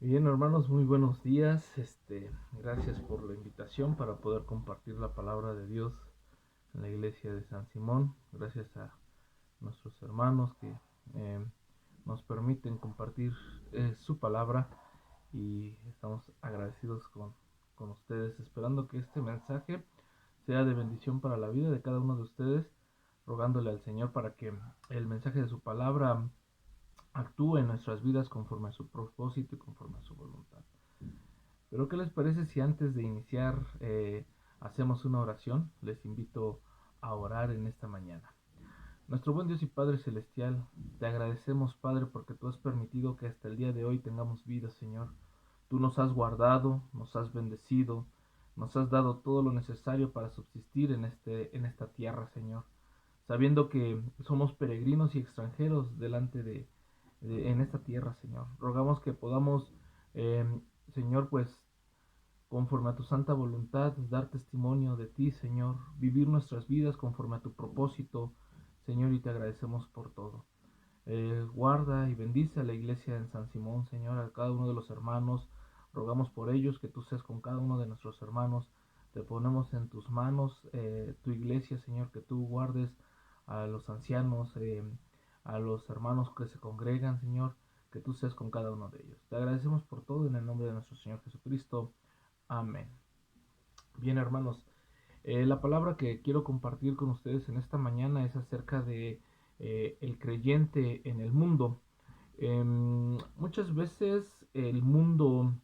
Bien, hermanos, muy buenos días. Gracias por la invitación para poder compartir la palabra de Dios en la iglesia de San Simón. Gracias a nuestros hermanos que eh, nos permiten compartir su palabra y estamos agradecidos con ustedes, esperando que este mensaje sea de bendición para la vida de cada uno de ustedes, rogándole al Señor para que el mensaje de su palabra actúe en nuestras vidas conforme a su propósito y conforme a su voluntad. Pero ¿qué les parece si antes de iniciar hacemos una oración? Les invito a orar en esta mañana. Nuestro buen Dios y Padre Celestial, te agradecemos, Padre, porque tú has permitido que hasta el día de hoy tengamos vida, Señor. Tú nos has guardado, nos has bendecido, nos has dado todo lo necesario para subsistir en esta tierra, Señor. Sabiendo que somos peregrinos y extranjeros en esta tierra, Señor. Rogamos que podamos, eh, Señor, pues conforme a tu santa voluntad, dar testimonio de ti, Señor, vivir nuestras vidas conforme a tu propósito, Señor, y te agradecemos por todo. Guarda y bendice a la iglesia en San Simón, Señor, a cada uno de los hermanos. Rogamos por ellos, que tú seas con cada uno de nuestros hermanos. Te ponemos en tus manos tu iglesia, Señor, que tú guardes a los ancianos, a los hermanos que se congregan, Señor, que tú seas con cada uno de ellos. Te agradecemos por todo en el nombre de nuestro Señor Jesucristo. Amén. Bien, hermanos, la palabra que quiero compartir con ustedes en esta mañana es acerca de el creyente en el mundo. Muchas veces el mundo,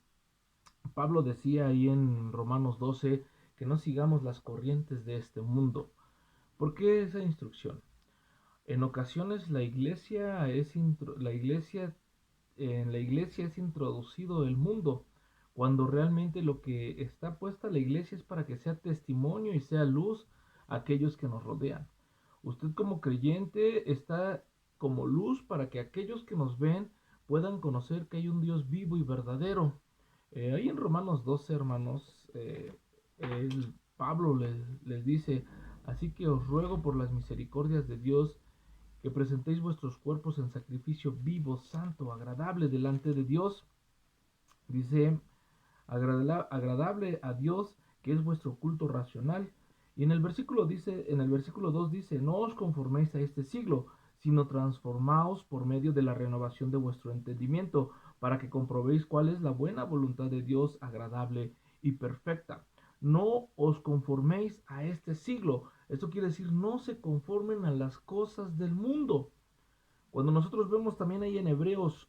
Pablo decía ahí en Romanos 12, que no sigamos las corrientes de este mundo. ¿Por qué esa instrucción? En ocasiones en la iglesia es introducido el mundo, cuando realmente lo que está puesta la iglesia es para que sea testimonio y sea luz a aquellos que nos rodean. Usted como creyente está como luz para que aquellos que nos ven puedan conocer que hay un Dios vivo y verdadero. Ahí en Romanos 12, hermanos, Pablo les dice, así que os ruego por las misericordias de Dios que presentéis vuestros cuerpos en sacrificio vivo, santo, agradable delante de Dios. Dice, agradable a Dios, que es vuestro culto racional. Y en el versículo 2 dice, no os conforméis a este siglo, sino transformaos por medio de la renovación de vuestro entendimiento, para que comprobéis cuál es la buena voluntad de Dios, agradable y perfecta. No os conforméis a este siglo. Esto quiere decir, no se conformen a las cosas del mundo. Cuando nosotros vemos también ahí en Hebreos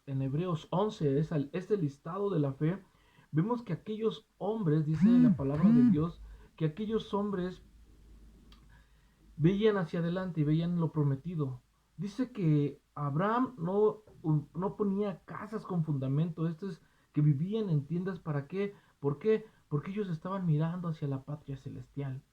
11, este listado de la fe, vemos que aquellos hombres, dice la palabra de Dios, que aquellos hombres veían hacia adelante y veían lo prometido. Dice que Abraham no ponía casas con fundamento, esto es, que vivían en tiendas, ¿para qué? ¿Por qué? Porque ellos estaban mirando hacia la patria celestial.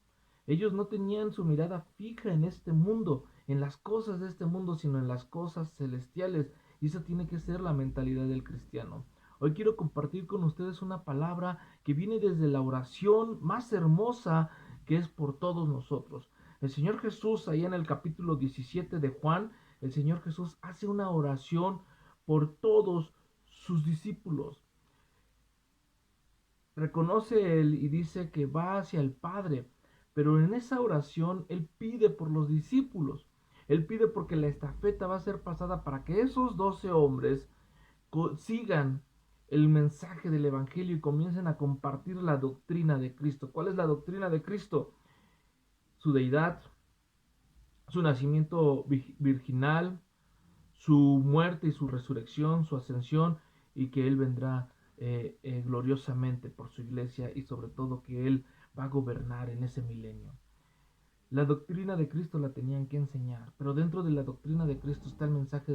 Ellos no tenían su mirada fija en este mundo, en las cosas de este mundo, sino en las cosas celestiales. Y esa tiene que ser la mentalidad del cristiano. Hoy quiero compartir con ustedes una palabra que viene desde la oración más hermosa que es por todos nosotros. El Señor Jesús, ahí en el capítulo 17 de Juan, el Señor Jesús hace una oración por todos sus discípulos. Reconoce él y dice que va hacia el Padre, pero en esa oración él pide por los discípulos. Él pide porque la estafeta va a ser pasada para que esos 12 hombres sigan el mensaje del Evangelio y comiencen a compartir la doctrina de Cristo. ¿Cuál es la doctrina de Cristo? Su deidad, su nacimiento virginal, su muerte y su resurrección, su ascensión, y que Él vendrá gloriosamente por su iglesia, y sobre todo que Él va a gobernar en ese milenio. La doctrina de Cristo la tenían que enseñar, pero dentro de la doctrina de Cristo está el mensaje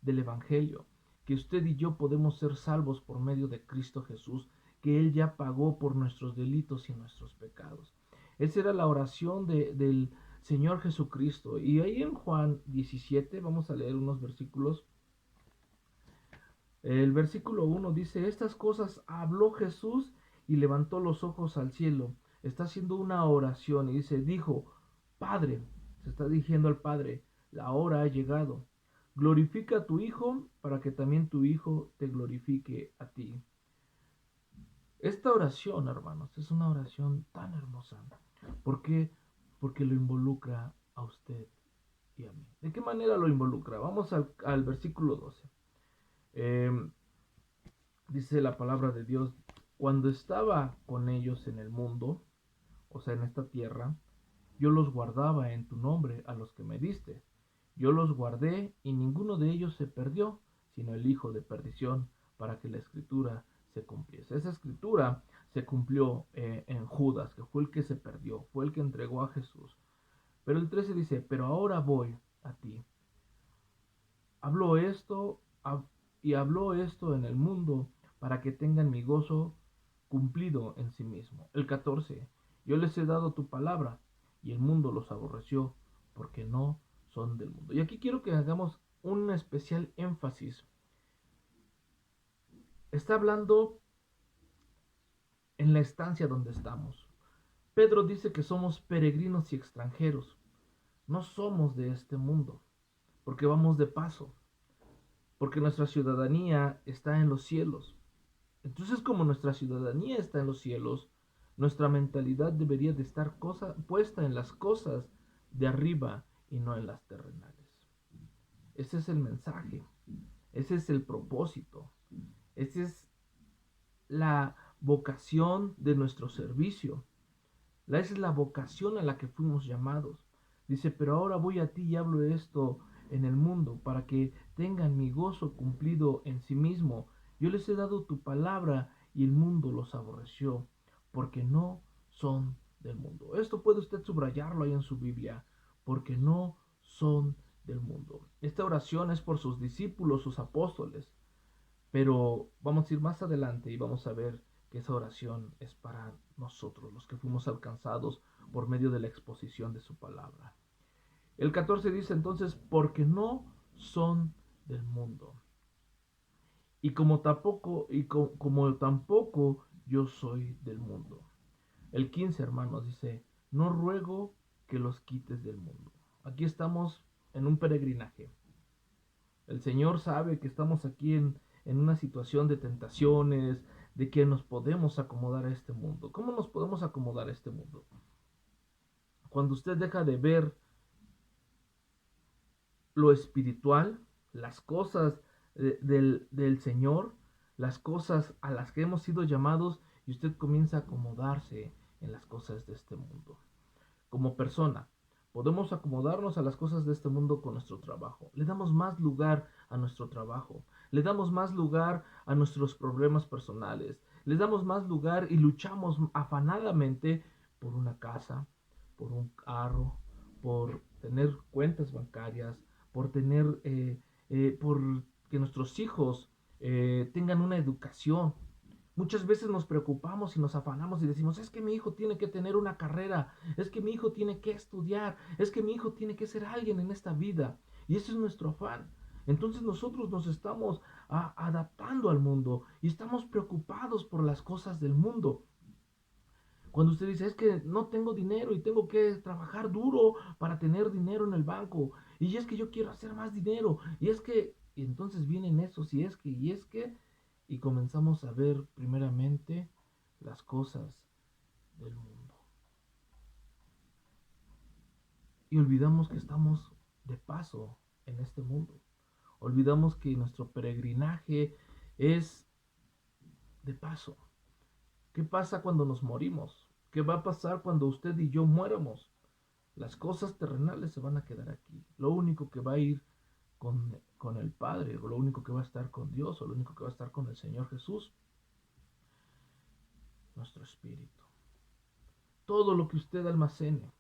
del Evangelio, que usted y yo podemos ser salvos por medio de Cristo Jesús, que Él ya pagó por nuestros delitos y nuestros pecados. Esa era la oración del Señor Jesucristo. Y ahí en Juan 17, vamos a leer unos versículos. El versículo 1 dice, estas cosas habló Jesús y levantó los ojos al cielo. Está haciendo una oración y dijo, Padre, se está dirigiendo al Padre, la hora ha llegado. Glorifica a tu Hijo para que también tu Hijo te glorifique a ti. Esta oración, hermanos, es una oración tan hermosa. ¿Por qué? Porque lo involucra a usted y a mí. ¿De qué manera lo involucra? Vamos al versículo 12. Dice la palabra de Dios, cuando estaba con ellos en el mundo, o sea, en esta tierra, yo los guardaba en tu nombre a los que me diste. Yo los guardé y ninguno de ellos se perdió, sino el hijo de perdición, para que la escritura se cumpliese. Esa escritura se cumplió en Judas, que fue el que se perdió, fue el que entregó a Jesús. Pero el 13 dice, pero ahora voy a ti. Habló esto y habló esto en el mundo para que tengan mi gozo cumplido en sí mismo. El 14, yo les he dado tu palabra y el mundo los aborreció porque no son del mundo. Y aquí quiero que hagamos un especial énfasis. Está hablando en la estancia donde estamos. Pedro dice que somos peregrinos y extranjeros. No somos de este mundo, porque vamos de paso, porque nuestra ciudadanía está en los cielos. Entonces, como nuestra ciudadanía está en los cielos, nuestra mentalidad debería de estar puesta en las cosas de arriba y no en las terrenales. Ese es el mensaje, ese es el propósito, esa es la vocación de nuestro servicio. Esa es la vocación a la que fuimos llamados. Dice, pero ahora voy a ti y hablo esto en el mundo para que tengan mi gozo cumplido en sí mismo. Yo les he dado tu palabra y el mundo los aborreció, porque no son del mundo. Esto puede usted subrayarlo ahí en su Biblia, porque no son del mundo. Esta oración es por sus discípulos, sus apóstoles, pero vamos a ir más adelante y vamos a ver que esa oración es para nosotros, los que fuimos alcanzados por medio de la exposición de su palabra. El 14 dice entonces, porque no son del mundo. Y como tampoco yo soy del mundo. El 15, hermanos, dice, no ruego que los quites del mundo. Aquí estamos en un peregrinaje. El Señor sabe que estamos aquí en una situación de tentaciones, de que nos podemos acomodar a este mundo. ¿Cómo nos podemos acomodar a este mundo? Cuando usted deja de ver lo espiritual, las cosas del Señor, las cosas a las que hemos sido llamados, y usted comienza a acomodarse en las cosas de este mundo. Como persona, podemos acomodarnos a las cosas de este mundo con nuestro trabajo. Le damos más lugar a nuestro trabajo. Le damos más lugar a nuestros problemas personales. Le damos más lugar y luchamos afanadamente por una casa, por un carro, por tener cuentas bancarias, por que nuestros hijos tengan una educación. Muchas veces nos preocupamos y nos afanamos y decimos, es que mi hijo tiene que tener una carrera, es que mi hijo tiene que estudiar, es que mi hijo tiene que ser alguien en esta vida. Y ese es nuestro afán. Entonces nosotros nos estamos adaptando al mundo y estamos preocupados por las cosas del mundo. Cuando usted dice, es que no tengo dinero y tengo que trabajar duro para tener dinero en el banco, y es que yo quiero hacer más dinero, y entonces vienen esos, y comenzamos a ver primeramente las cosas del mundo. Y olvidamos que estamos de paso en este mundo. Olvidamos que nuestro peregrinaje es de paso. ¿Qué pasa cuando nos morimos? ¿Qué va a pasar cuando usted y yo muéramos? Las cosas terrenales se van a quedar aquí. Lo único que va a ir con el Padre, o lo único que va a estar con Dios, o lo único que va a estar con el Señor Jesús, nuestro espíritu. Todo lo que usted almacene,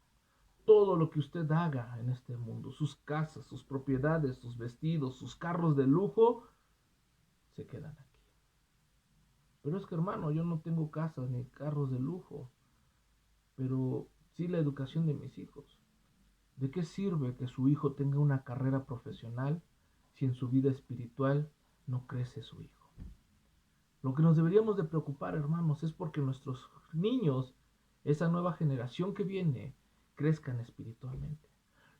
todo lo que usted haga en este mundo, sus casas, sus propiedades, sus vestidos, sus carros de lujo, se quedan aquí. Pero es que, hermano, yo no tengo casas ni carros de lujo, pero sí la educación de mis hijos. ¿De qué sirve que su hijo tenga una carrera profesional si en su vida espiritual no crece su hijo? Lo que nos deberíamos de preocupar, hermanos, es porque nuestros niños, esa nueva generación que viene, crezcan espiritualmente.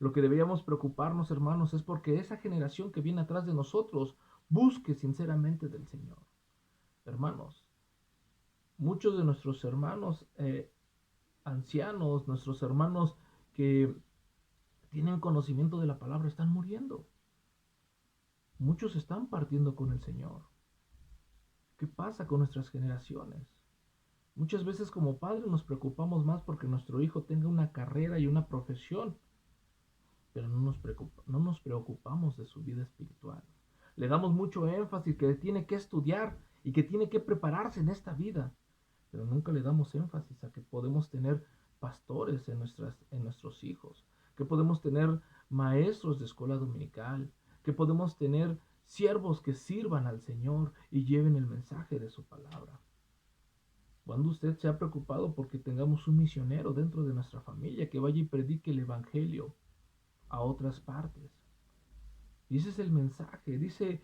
Lo que deberíamos preocuparnos, hermanos, es porque esa generación que viene atrás de nosotros busque sinceramente del Señor. Hermanos, muchos de nuestros hermanos ancianos, nuestros hermanos que tienen conocimiento de la palabra, están muriendo. Muchos están partiendo con el Señor. ¿Qué pasa con nuestras generaciones? Muchas veces como padres nos preocupamos más porque nuestro hijo tenga una carrera y una profesión, pero no nos preocupamos de su vida espiritual. Le damos mucho énfasis que tiene que estudiar y que tiene que prepararse en esta vida, pero nunca le damos énfasis a que podemos tener pastores en nuestros hijos, que podemos tener maestros de escuela dominical, que podemos tener siervos que sirvan al Señor y lleven el mensaje de su palabra. Cuando usted se ha preocupado porque tengamos un misionero dentro de nuestra familia que vaya y predique el evangelio a otras partes? Y ese es el mensaje. Dice,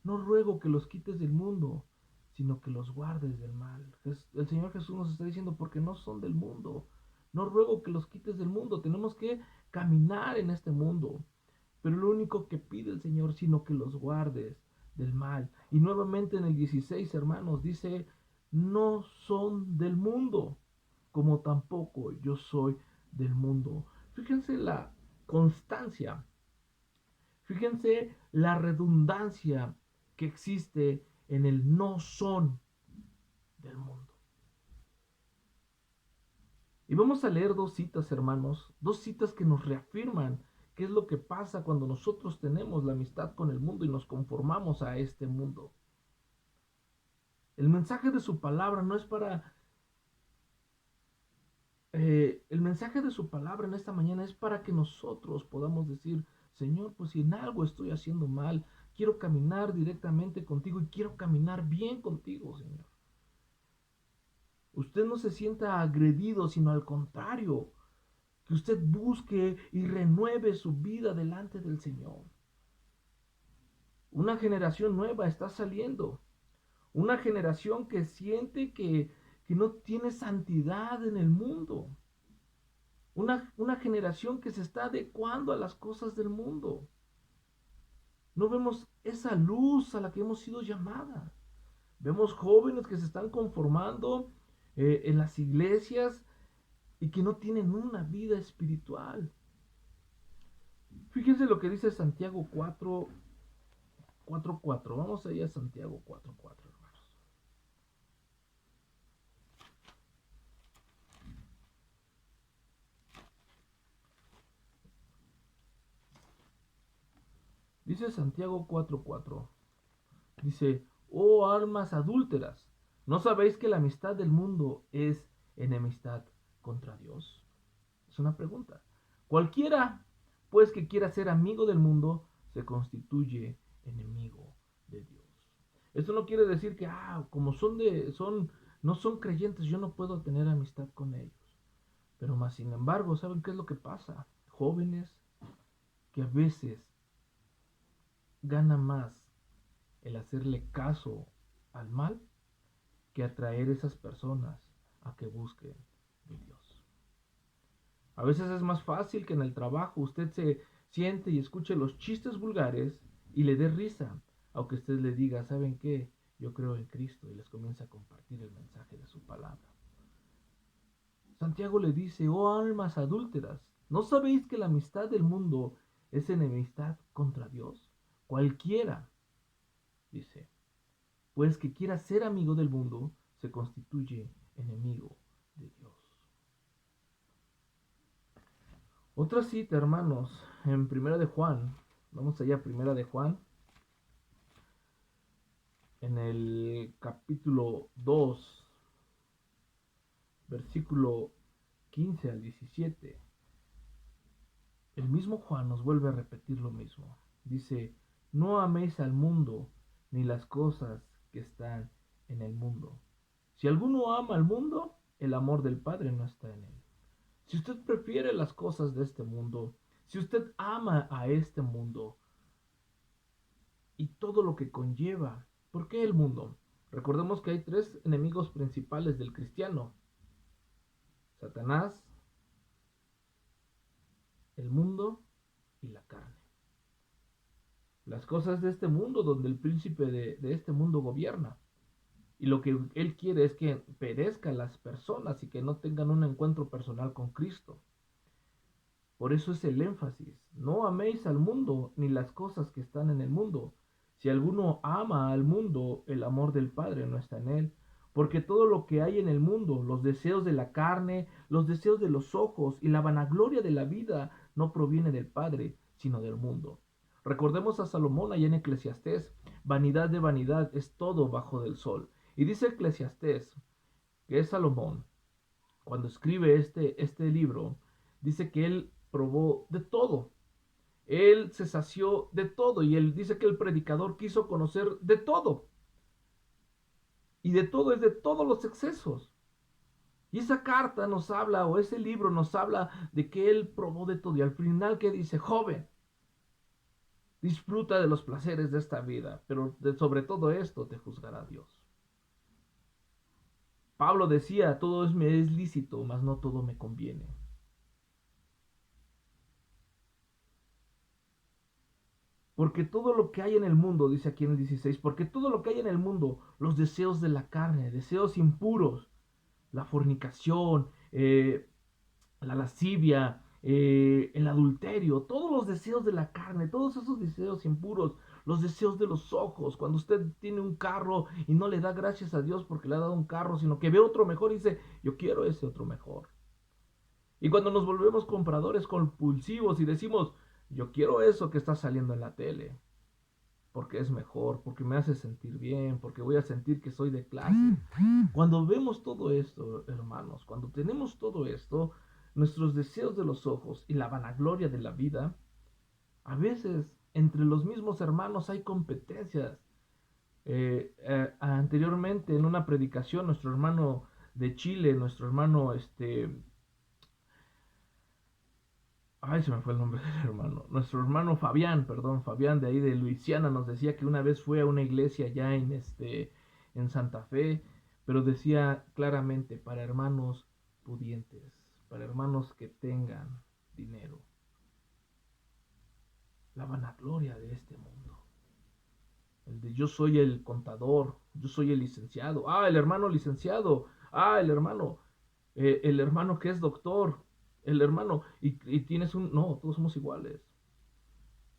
no ruego que los quites del mundo, sino que los guardes del mal. El Señor Jesús nos está diciendo, porque no son del mundo. No ruego que los quites del mundo. Tenemos que caminar en este mundo. Pero lo único que pide el Señor, sino que los guardes del mal. Y nuevamente en el 16, hermanos, dice, no son del mundo, como tampoco yo soy del mundo. Fíjense la constancia. Fíjense la redundancia que existe en el no son del mundo. Y vamos a leer dos citas, hermanos, dos citas que nos reafirman qué es lo que pasa cuando nosotros tenemos la amistad con el mundo y nos conformamos a este mundo. El mensaje de su palabra no es para... el mensaje de su palabra en esta mañana es para que nosotros podamos decir, Señor, pues si en algo estoy haciendo mal, quiero caminar directamente contigo y quiero caminar bien contigo, Señor. Usted no se sienta agredido, sino al contrario, que usted busque y renueve su vida delante del Señor. Una generación nueva está saliendo. Una generación que siente que no tiene santidad en el mundo. Una generación que se está adecuando a las cosas del mundo. No vemos esa luz a la que hemos sido llamadas. Vemos jóvenes que se están conformando en las iglesias y que no tienen una vida espiritual. Fíjense lo que dice Santiago 4:4. Vamos allá a Santiago 4:4, hermanos. Dice Santiago 4:4. Dice, oh almas adúlteras, ¿no sabéis que la amistad del mundo es enemistad contra Dios? Es una pregunta. Cualquiera, pues, que quiera ser amigo del mundo, se constituye enemigo de Dios. Esto no quiere decir que, como no son creyentes, yo no puedo tener amistad con ellos. Pero más sin embargo, ¿saben qué es lo que pasa? Jóvenes que a veces gana más el hacerle caso al mal que atraer a esas personas a que busquen de Dios. A veces es más fácil que en el trabajo usted se siente y escuche los chistes vulgares y le dé risa, aunque usted le diga, ¿saben qué? Yo creo en Cristo, y les comienza a compartir el mensaje de su palabra. Santiago le dice, oh almas adúlteras, ¿no sabéis que la amistad del mundo es enemistad contra Dios? Cualquiera, dice, pues que quiera ser amigo del mundo, se constituye enemigo de Dios. Otra cita, hermanos, en Primera de Juan. Vamos allá, Primera de Juan. En el capítulo 2, versículo 15 al 17. El mismo Juan nos vuelve a repetir lo mismo. Dice, no améis al mundo ni las cosas que están en el mundo. Si alguno ama al mundo, el amor del Padre no está en él. Si usted prefiere las cosas de este mundo, si usted ama a este mundo y todo lo que conlleva, ¿por qué el mundo? Recordemos que hay tres enemigos principales del cristiano: Satanás, el mundo y la carne. Las cosas de este mundo, donde el príncipe de este mundo gobierna. Y lo que él quiere es que perezcan las personas y que no tengan un encuentro personal con Cristo. Por eso es el énfasis. No améis al mundo ni las cosas que están en el mundo. Si alguno ama al mundo, el amor del Padre no está en él. Porque todo lo que hay en el mundo, los deseos de la carne, los deseos de los ojos y la vanagloria de la vida, no proviene del Padre, sino del mundo. Recordemos a Salomón allá en Eclesiastés. Vanidad de vanidad es todo bajo del sol. Y dice Eclesiastés, que es Salomón, cuando escribe este libro, dice que él probó de todo. Él se sació de todo y él dice que el predicador quiso conocer de todo. Y de todo es de todos los excesos. Y esa carta nos habla, o ese libro nos habla de que él probó de todo. Y al final que dice, joven, disfruta de los placeres de esta vida, pero sobre todo esto te juzgará Dios. Pablo decía, todo me es lícito, mas no todo me conviene. Porque todo lo que hay en el mundo, dice aquí en el 16, porque todo lo que hay en el mundo, los deseos de la carne, deseos impuros, la fornicación, la lascivia, el adulterio, todos los deseos de la carne, todos esos deseos impuros, los deseos de los ojos, cuando usted tiene un carro y no le da gracias a Dios porque le ha dado un carro, sino que ve otro mejor y dice, yo quiero ese otro mejor. Y cuando nos volvemos compradores compulsivos y decimos, yo quiero eso que está saliendo en la tele, porque es mejor, porque me hace sentir bien, porque voy a sentir que soy de clase. Cuando vemos todo esto, hermanos, cuando tenemos todo esto, nuestros deseos de los ojos y la vanagloria de la vida, a veces entre los mismos hermanos hay competencias. Anteriormente en una predicación, nuestro hermano de Chile, nuestro hermano ay, se me fue el nombre del hermano. Nuestro hermano Fabián, perdón, Fabián de ahí de Luisiana nos decía que una vez fue a una iglesia ya en Santa Fe, pero decía claramente para hermanos pudientes, para hermanos que tengan dinero. La vanagloria de este mundo. El de yo soy el contador, yo soy el licenciado. Ah, el hermano licenciado. Ah, el hermano que es doctor. El hermano, y tienes un... No, todos somos iguales.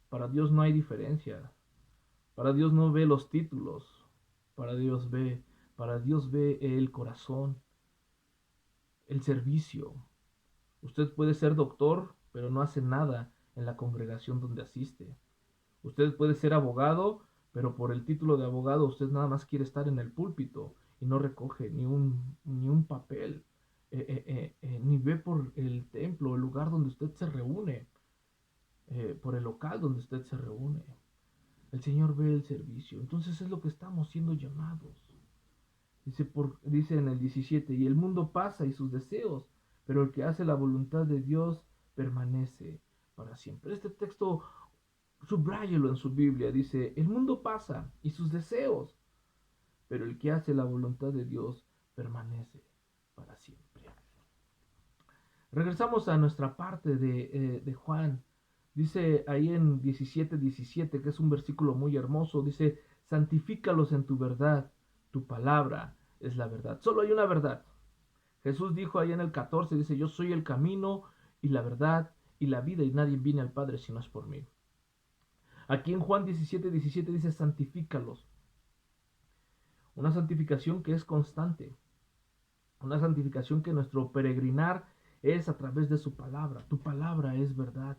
Para Dios no hay diferencia. Para Dios no ve los títulos. Para Dios ve el corazón, el servicio. Usted puede ser doctor, pero no hace nada en la congregación donde asiste. Usted puede ser abogado, pero por el título de abogado usted nada más quiere estar en el púlpito y no recoge ni un papel, ni ve por el templo, el lugar donde usted se reúne, por el local donde usted se reúne. El Señor ve el servicio. Entonces es lo que estamos siendo llamados. Dice en el 17, y el mundo pasa y sus deseos, pero el que hace la voluntad de Dios permanece para siempre. Este texto, subráyelo en su Biblia, dice, el mundo pasa y sus deseos, pero el que hace la voluntad de Dios permanece para siempre. Regresamos a nuestra parte de Juan. Dice ahí en 17:17, que es un versículo muy hermoso, dice, santifícalos en tu verdad, tu palabra es la verdad. Solo hay una verdad. Jesús dijo ahí en el 14, dice, yo soy el camino y la verdad y la vida y nadie viene al Padre si no es por mí. Aquí en Juan 17:17 dice, santifícalos. Una santificación que es constante. Una santificación que nuestro peregrinar es a través de su palabra. Tu palabra es verdad.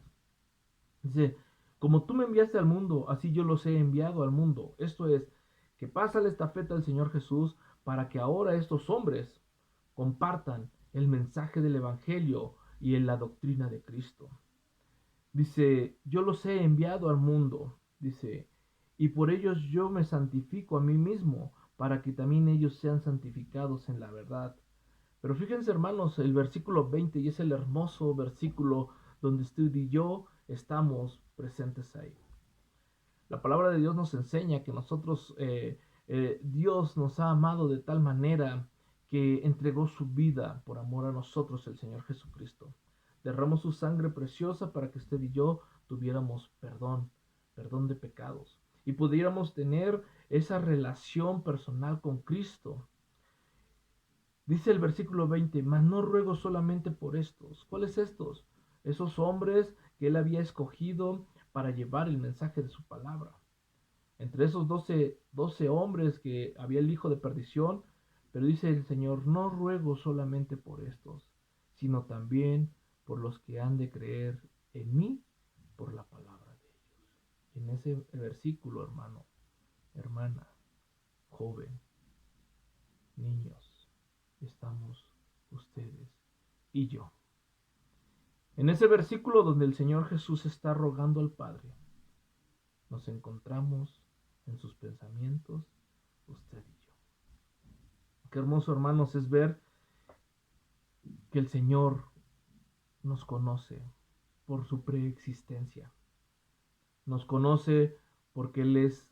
Dice, como tú me enviaste al mundo, así yo los he enviado al mundo. Esto es, que pasa la estafeta al Señor Jesús para que ahora estos hombres compartan el mensaje del Evangelio y en la doctrina de Cristo. Dice, yo los he enviado al mundo, dice, y por ellos yo me santifico a mí mismo, para que también ellos sean santificados en la verdad. Pero fíjense, hermanos, el versículo 20, y es el hermoso versículo donde usted y yo estamos presentes ahí. La palabra de Dios nos enseña que nosotros, Dios nos ha amado de tal manera que entregó su vida por amor a nosotros, el Señor Jesucristo. Derramó su sangre preciosa para que usted y yo tuviéramos perdón de pecados, y pudiéramos tener esa relación personal con Cristo. Dice el versículo 20, mas no ruego solamente por estos. ¿Cuáles estos? Esos hombres que él había escogido para llevar el mensaje de su palabra. Entre esos 12 hombres que había el hijo de perdición, pero dice el Señor, no ruego solamente por estos, sino también por los que han de creer en mí por la palabra de ellos. En ese versículo, hermano, hermana, joven, niños, estamos ustedes y yo. En ese versículo donde el Señor Jesús está rogando al Padre, nos encontramos en sus pensamientos, usted y yo. Qué hermoso, hermanos, es ver que el Señor nos conoce por su preexistencia. Nos conoce porque Él es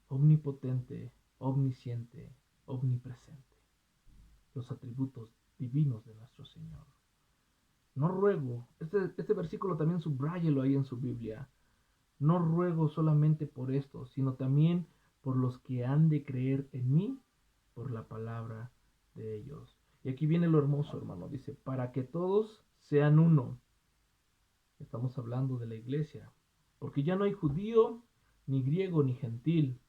omnipotente, omnisciente, omnipresente. Los atributos divinos de nuestro Señor. No ruego, este versículo también subráyelo ahí en su Biblia. No ruego solamente por esto, sino también por los que han de creer en mí por la palabra de ellos. Y aquí viene lo hermoso, hermano. Dice, para que todos sean uno. Estamos hablando de la iglesia. Porque ya no hay judío, ni griego, ni gentil.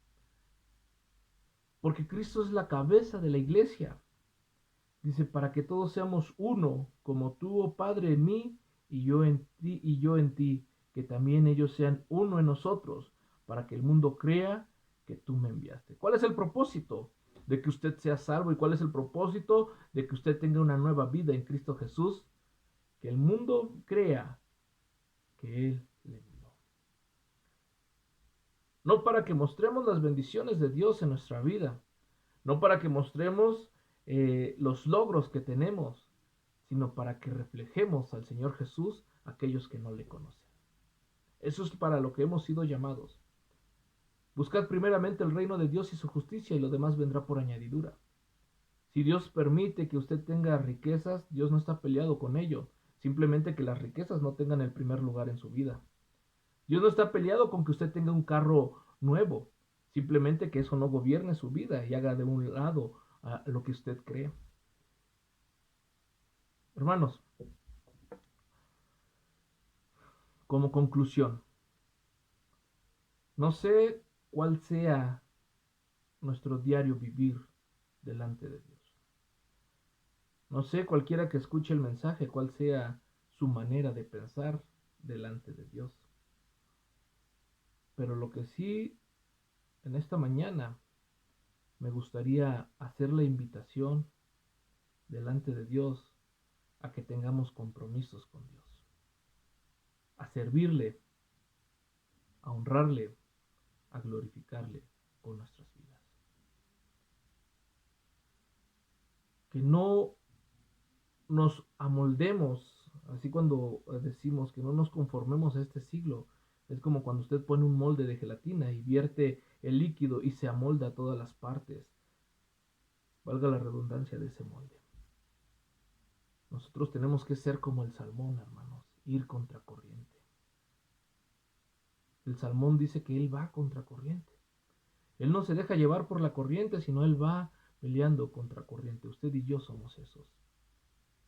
Porque Cristo es la cabeza de la iglesia. Dice, para que todos seamos uno, como tú, oh Padre, en mí, y yo en ti, y yo en ti, que también ellos sean uno en nosotros, para que el mundo crea que tú me enviaste. ¿Cuál es el propósito de que usted sea salvo? ¿Y cuál es el propósito de que usted tenga una nueva vida en Cristo Jesús? Que el mundo crea que Él le envió. No para que mostremos las bendiciones de Dios en nuestra vida, no para que mostremos los logros que tenemos, sino para que reflejemos al Señor Jesús a aquellos que no le conocen. Eso es para lo que hemos sido llamados. Buscad primeramente el reino de Dios y su justicia, y lo demás vendrá por añadidura. Si Dios permite que usted tenga riquezas, Dios no está peleado con ello, simplemente que las riquezas no tengan el primer lugar en su vida. Dios no está peleado con que usted tenga un carro nuevo, simplemente que eso no gobierne su vida y haga de un lado a lo que usted cree. Hermanos, como conclusión, no sé cuál sea nuestro diario vivir delante de Dios. No sé, cualquiera que escuche el mensaje, cuál sea su manera de pensar delante de Dios. Pero lo que sí, en esta mañana, me gustaría hacer la invitación delante de Dios a que tengamos compromisos con Dios, a servirle, a honrarle, a glorificarle con nuestras vidas. Que no nos amoldemos, así cuando decimos que no nos conformemos a este siglo, es como cuando usted pone un molde de gelatina y vierte el líquido y se amolda a todas las partes, valga la redundancia de ese molde. Nosotros tenemos que ser como el salmón, hermanos, ir contra corriente. El salmón dice que él va contra corriente. Él no se deja llevar por la corriente, sino él va peleando contra corriente. Usted y yo somos esos.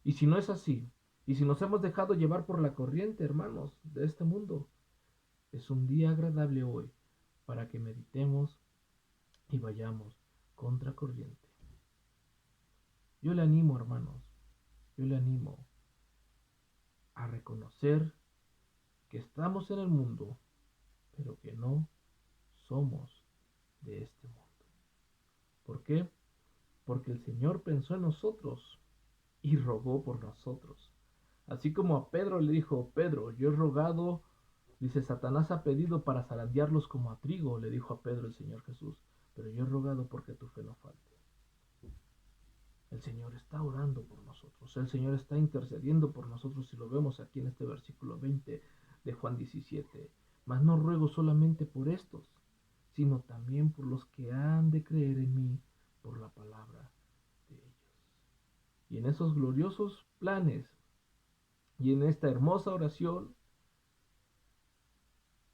Y si no es así, y si nos hemos dejado llevar por la corriente, hermanos, de este mundo, es un día agradable hoy para que meditemos y vayamos contra corriente. Yo le animo, hermanos, yo le animo a reconocer que estamos en el mundo, pero que no somos de este mundo. ¿Por qué? Porque el Señor pensó en nosotros y rogó por nosotros. Así como a Pedro le dijo, Pedro, yo he rogado, dice, Satanás ha pedido para zarandearlos como a trigo, le dijo a Pedro el Señor Jesús, pero yo he rogado porque tu fe no falte. El Señor está orando por nosotros, el Señor está intercediendo por nosotros, y lo vemos aquí en este versículo 20 de Juan 17. Mas no ruego solamente por estos, sino también por los que han de creer en mí por la palabra de ellos. Y en esos gloriosos planes y en esta hermosa oración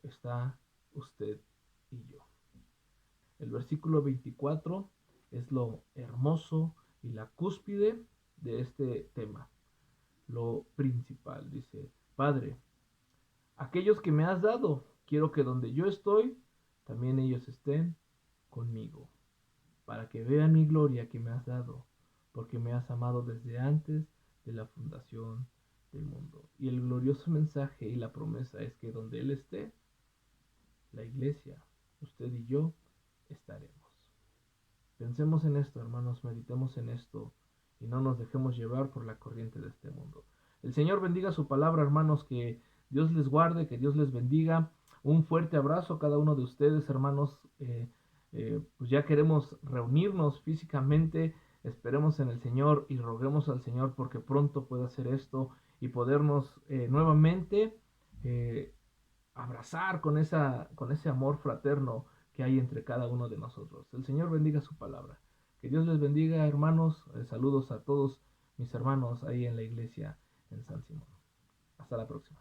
está usted y yo. El versículo 24 es lo hermoso y la cúspide de este tema, lo principal. Dice: Padre, aquellos que me has dado, quiero que donde yo estoy, también ellos estén conmigo, para que vean mi gloria que me has dado, porque me has amado desde antes de la fundación del mundo. Y el glorioso mensaje y la promesa es que donde Él esté, la iglesia, usted y yo, estaremos. Pensemos en esto, hermanos, meditemos en esto y no nos dejemos llevar por la corriente de este mundo. El Señor bendiga su palabra, hermanos, que Dios les guarde, que Dios les bendiga. Un fuerte abrazo a cada uno de ustedes, hermanos. Pues ya queremos reunirnos físicamente. Esperemos en el Señor y roguemos al Señor porque pronto pueda hacer esto y podernos nuevamente eh, abrazar con ese amor fraterno que hay entre cada uno de nosotros. El Señor bendiga su palabra. Que Dios les bendiga, hermanos. Saludos a todos mis hermanos ahí en la iglesia en San Simón. Hasta la próxima.